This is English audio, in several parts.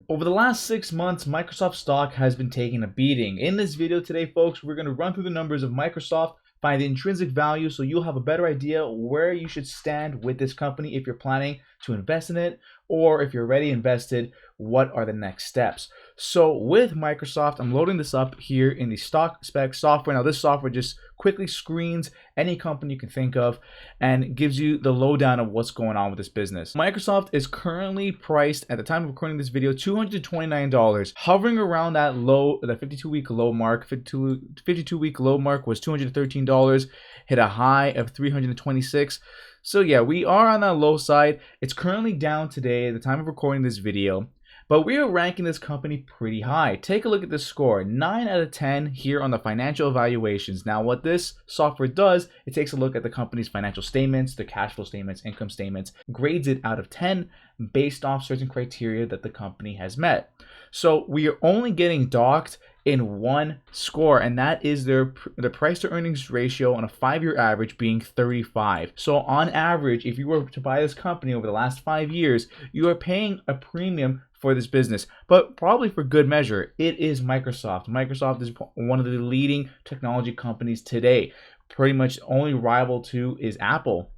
Over the last 6 months, Microsoft stock has been taking a beating. In this video today, folks, we're going to run through the numbers of Microsoft, find the intrinsic value so you'll have a better idea where you should stand with this company if you're planning to invest in it, or if you're already invested, what are the next steps. So with Microsoft, I'm loading this up here in the stock spec software. Now this software just quickly screens any company you can think of and gives you the lowdown of what's going on with this business. Microsoft is currently priced at the time of recording this video $229, hovering around that low, the 52-week low mark. 52-week low mark was $213, hit a high of $326. So yeah, we are on that low side. It's currently down today at the time of recording this video, but we are ranking this company pretty high. Take a look at this score, 9 out of 10 here on the financial evaluations. Now what this software does, it takes a look at the company's financial statements, the cash flow statements, income statements, grades it out of 10 based off certain criteria that the company has met. So we are only getting docked in one score, and that is the price to earnings ratio on a 5-year average being 35. So on average, if you were to buy this company over the last 5 years, you are paying a premium for this business, but probably for good measure. It is Microsoft. Microsoft is one of the leading technology companies today. Pretty much only rival to is Apple.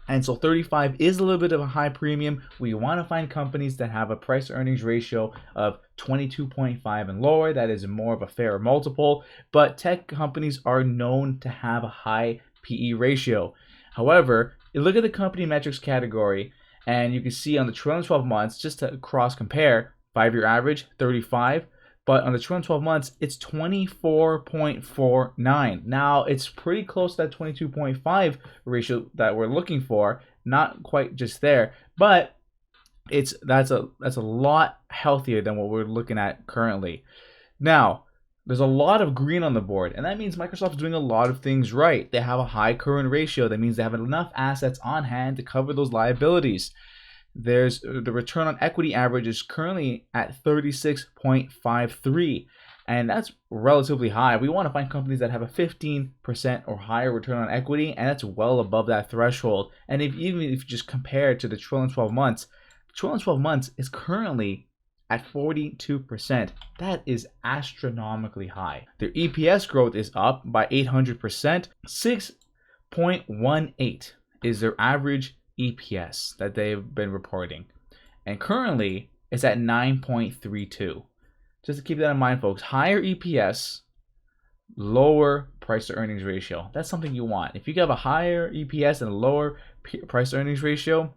And so 35 is a little bit of a high premium. We want to find companies that have a price earnings ratio of 22.5 and lower. That is more of a fair multiple, but tech companies are known to have a high PE ratio. However, you look at the company metrics category and you can see on the trailing 12 months, just to cross compare, 5-year average 35, but on the trailing 12 months, it's 24.49. Now, it's pretty close to that 22.5 ratio that we're looking for. Not quite just there, but that's a lot healthier than what we're looking at currently. Now, there's a lot of green on the board, and that means Microsoft is doing a lot of things right. They have a high current ratio. That means they have enough assets on hand to cover those liabilities. There's the return on equity average is currently at 36.53, and that's relatively high. We want to find companies that have a 15% or higher return on equity, and that's well above that threshold. And even if you just compare it to the trailing 12 months, trailing 12 months is currently at 42%. That is astronomically high. Their EPS growth is up by 800%. 6.18 is their average EPS that they've been reporting, and currently it's at 9.32. Just to keep that in mind, folks, higher EPS, lower price to earnings ratio. That's something you want. If you have a higher EPS and a lower price to earnings ratio,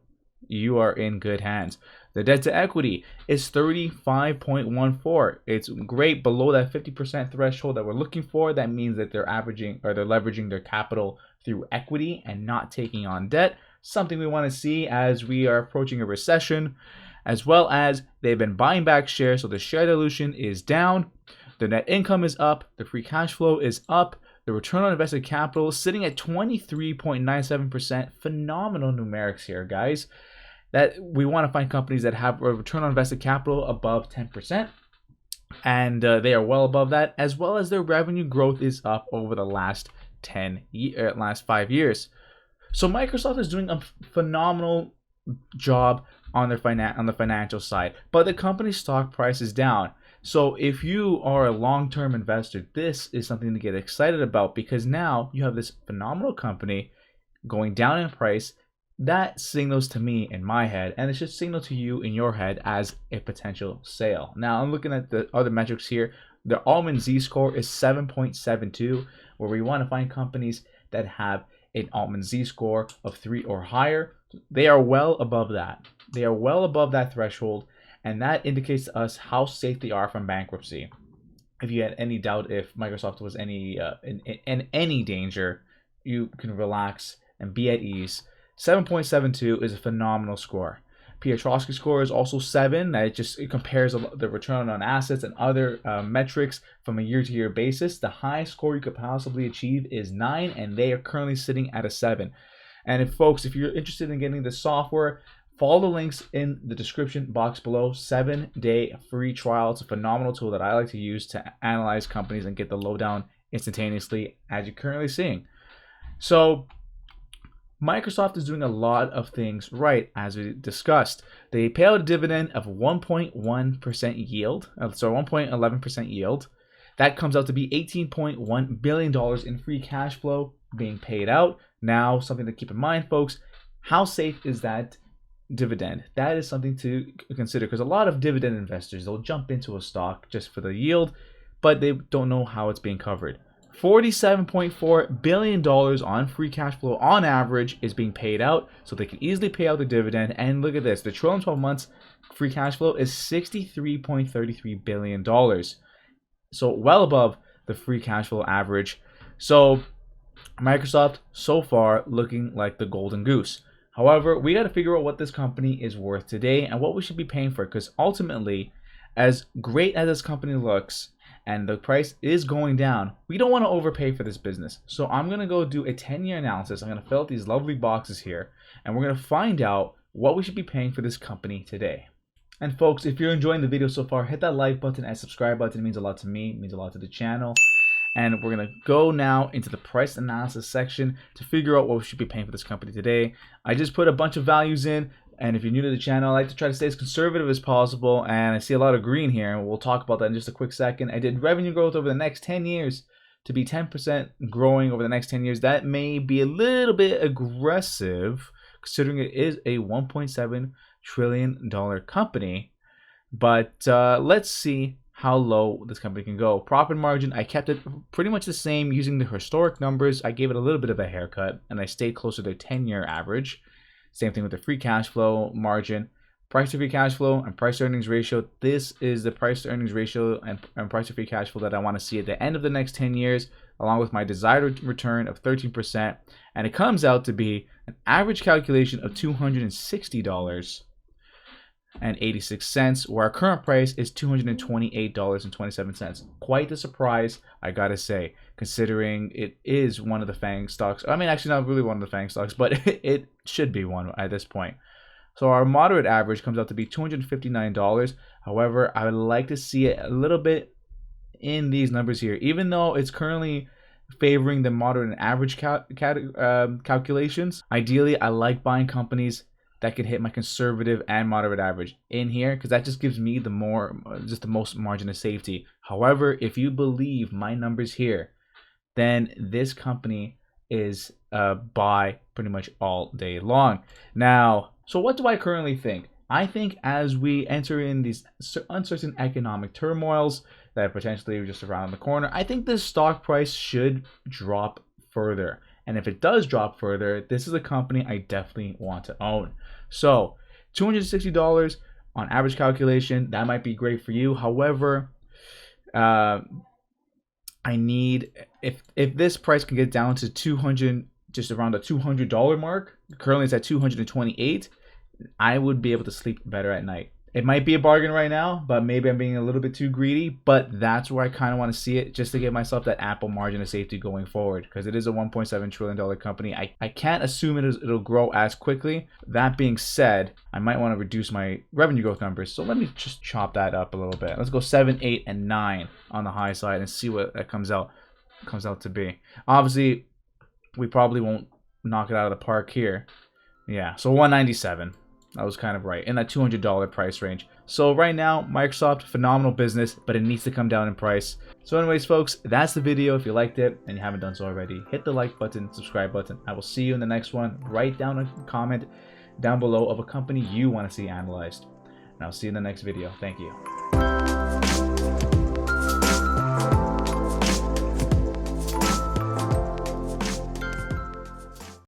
you are in good hands. The debt to equity is 35.14. It's great below that 50% threshold that we're looking for. That means that they're leveraging their capital through equity and not taking on debt. Something we want to see as we are approaching a recession, as well as they've been buying back shares, so the share dilution is down, the net income is up, the free cash flow is up, the return on invested capital is sitting at 23.97%. Phenomenal numerics here, guys. That we want to find companies that have a return on invested capital above 10%, and they are well above that, as well as their revenue growth is up over the last 5 years. So Microsoft is doing a phenomenal job on the financial side, but the company's stock price is down. So if you are a long-term investor, this is something to get excited about, because now you have this phenomenal company going down in price. That signals to me in my head, and it should signal to you in your head as a potential sale. Now I'm looking at the other metrics here. The Altman Z-score is 7.72, where we want to find companies that have an Altman Z-score of 3 or higher. They are well above that. They are well above that threshold, and that indicates to us how safe they are from bankruptcy. If you had any doubt if Microsoft was in any danger, you can relax and be at ease. 7.72 is a phenomenal score. Piotrowski score is also 7. It compares the return on assets and other metrics from a year-to-year basis. The highest score you could possibly achieve is 9, and they are currently sitting at a 7. And if you're interested in getting the software, follow the links in the description box below. 7-day free trial. It's a phenomenal tool that I like to use to analyze companies and get the lowdown instantaneously, as you're currently seeing. So Microsoft is doing a lot of things right, as we discussed. They pay out a dividend of 1.1% yield, so 1.11% yield. That comes out to be $18.1 billion in free cash flow being paid out. Now, something to keep in mind, folks, how safe is that dividend? That is something to consider, because a lot of dividend investors, they'll jump into a stock just for the yield, but they don't know how it's being covered. $47.4 billion on free cash flow on average is being paid out, so they can easily pay out the dividend. And look at this, the trailing 12 months free cash flow is $63.33 billion. So well above the free cash flow average. So Microsoft so far looking like the golden goose. However, we got to figure out what this company is worth today and what we should be paying for it, because ultimately, as great as this company looks and the price is going down, we don't want to overpay for this business. So I'm going to go do a 10-year analysis. I'm going to fill out these lovely boxes here, and we're going to find out what we should be paying for this company today. And folks, if you're enjoying the video so far, hit that like button and subscribe button. It means a lot to me, it means a lot to the channel. And we're going to go now into the price analysis section to figure out what we should be paying for this company today. I just put a bunch of values in. And if you're new to the channel, I like to try to stay as conservative as possible. And I see a lot of green here, and we'll talk about that in just a quick second. I did revenue growth over the next 10 years to be 10% growing over the next 10 years. That may be a little bit aggressive, considering it is a $1.7 trillion company. But let's see how low this company can go. Profit margin, I kept it pretty much the same using the historic numbers. I gave it a little bit of a haircut, and I stayed closer to the 10-year average. Same thing with the free cash flow margin. Price to free cash flow and price to earnings ratio. This is the price to earnings ratio and price to free cash flow that I want to see at the end of the next 10 years, along with my desired return of 13%. And it comes out to be an average calculation of $260.86, where our current price is $228.27. Quite the surprise, I gotta say, considering it is one of the FANG stocks. I mean, actually not really one of the FANG stocks, but it should be one at this point. So our moderate average comes out to be $259. However, I would like to see it a little bit in these numbers here, even though it's currently favoring the moderate and average calculations. Ideally, I like buying companies that could hit my conservative and moderate average in here, because that just gives me the most margin of safety. However, if you believe my numbers here, then this company is buy pretty much all day long. Now, so what do I currently think? I think as we enter in these uncertain economic turmoils that are potentially just around the corner, I think this stock price should drop further. And if it does drop further, this is a company I definitely want to own. So $260 on average calculation, that might be great for you. However, I need, if this price can get down to 200, just around the $200 mark, currently it's at 228, I would be able to sleep better at night. It might be a bargain right now, but maybe I'm being a little bit too greedy, but that's where I kind of want to see it, just to give myself that ample margin of safety going forward, because it is a $1.7 trillion company. I can't assume it'll grow as quickly. That being said, I might want to reduce my revenue growth numbers. So let me just chop that up a little bit. Let's go 7, 8, and 9 on the high side and see what that comes out to be. Obviously, we probably won't knock it out of the park here. Yeah, so 197. I was kind of right, in that $200 price range. So right now, Microsoft, phenomenal business, but it needs to come down in price. So anyways, folks, that's the video. If you liked it and you haven't done so already, hit the like button, subscribe button. I will see you in the next one. Write down a comment down below of a company you want to see analyzed. And I'll see you in the next video. Thank you.